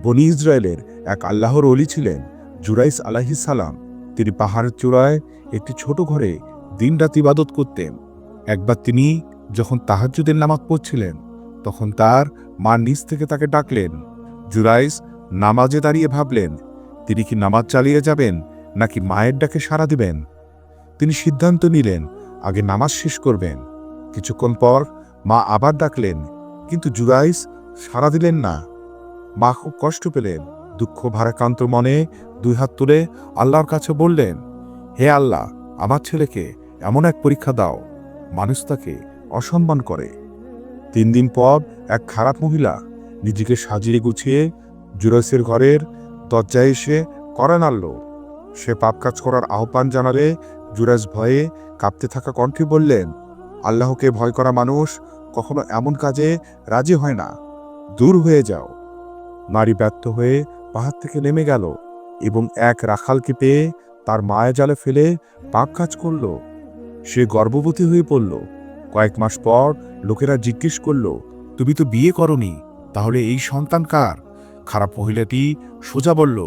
বনি ইসরায়েলের এক আল্লাহর ওলি ছিলেন জুরাইস আলাইহিস সালাম। তিনি পাহাড়ের চূড়ায় একটি ছোট ঘরে দিনরাত ইবাদত করতেন। একবার তিনি যখন তাহাজ্জুদের নামাজ পড়ছিলেন, তখন তার মা নিচ থেকে তাকে ডাকলেন। জুরাইস নামাজে দাঁড়িয়ে ভাবলেন, তিনি কি নামাজ চালিয়ে যাবেন নাকি মায়ের ডাকে সাড়া দিবেন। তিনি সিদ্ধান্ত নিলেন আগে নামাজ শেষ করবেন। কিছুক্ষণ পর মা আবার ডাকলেন, কিন্তু জুরাইস সাড়া দিলেন না। মা খুব কষ্ট পেলেন। দুঃখ ভারাক্রান্ত মনে দুই হাত তুলে আল্লাহর কাছে বললেন, হে আল্লাহ, আমার ছেলেকে এমন এক পরীক্ষা দাও, মানুষ তাকে অসম্মান করে। 3 দিন পর এক খারাপ মহিলা নিজেকে সাজিয়ে গুছিয়ে জুরাইসের ঘরের দরজায় এসে কড়া নাড়ল। সে পাপ কাজ করার আহ্বান জানালে জুরাইস ভয়ে কাঁপতে থাকা কণ্ঠে বললেন, আল্লাহকে ভয় করা মানুষ কখনো এমন কাজে রাজি হয় না, দূর হয়ে যাও। নারী ব্যর্থ হয়ে পাহাড় থেকে নেমে গেল এবং এক রাখালকে পেয়ে তার মায়া জালে ফেলে পাপ কাজ করল। সে গর্ভবতী হয়ে পড়ল। কয়েক মাস পর লোকেরা জিজ্ঞেস করল, তুমি তো বিয়ে করনি, তাহলে এই সন্তান কার? খারাপ মহিলাটি সোজা বলল,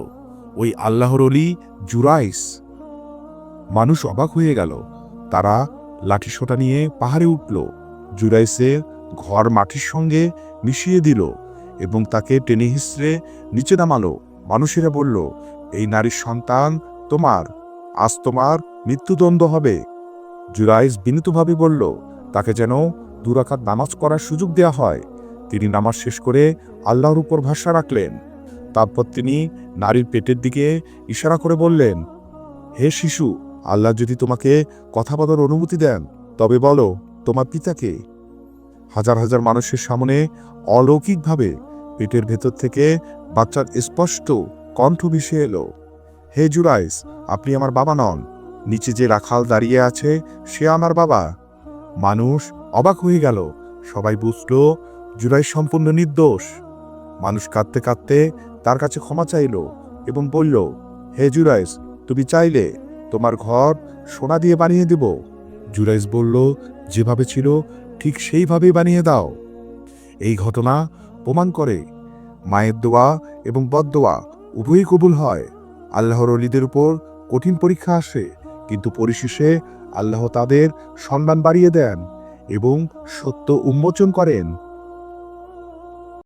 ওই আল্লাহর ওলি জুরাইস। মানুষ অবাক হয়ে গেল। তারা লাঠিসোঁটা নিয়ে পাহাড়ে উঠল, জুরাইসের ঘর মাটির সঙ্গে মিশিয়ে দিল এবং তাকে টেনে হিঁচড়ে নিচে নামালো। মানুষেরা বলল, এই নারীর সন্তান তোমার, আজ তোমার মৃত্যুদণ্ড হবে। জুরাইস বিনীতভাবে বলল, তাকে যেন 2 রাকাত নামাজ করার সুযোগ দেওয়া হয়। তিনি নামাজ শেষ করে আল্লাহর উপর ভরসা রাখলেন। তারপর তিনি নারীর পেটের দিকে ইশারা করে বললেন, হে শিশু, আল্লাহ যদি তোমাকে কথা বলার অনুমতি দেন, তবে বলো তোমার পিতাকে। হাজার হাজার মানুষের সামনে অলৌকিকভাবে পেটের ভেতর থেকে বাচ্চার স্পষ্ট কণ্ঠ ভেসে এলো, হে জুরাইস, আপনি আমার বাবা নন। নিচে যে রাখাল দাঁড়িয়ে আছে সে আমার বাবা। মানুষ অবাক হয়ে গেল। সবাই বুঝল জুরাইস সম্পূর্ণ নির্দোষ। মানুষ কাঁদতে কাঁদতে তার কাছে ক্ষমা চাইল এবং বলল, হে জুরাইস, তুমি চাইলে তোমার ঘর সোনা দিয়ে বানিয়ে দেব। জুরাইস বলল, যেভাবে ছিল ঠিক সেইভাবেই বানিয়ে দাও। এই ঘটনা প্রমাণ করে মায়ের দোয়া এবং বদদোয়া উভয়ই কবুল হয়। আল্লাহর ওলিদের উপর কঠিন পরীক্ষা আসে, কিন্তু পরিশেষে আল্লাহ তাদের সম্মান বাড়িয়ে দেন এবং সত্য উন্মোচন করেন।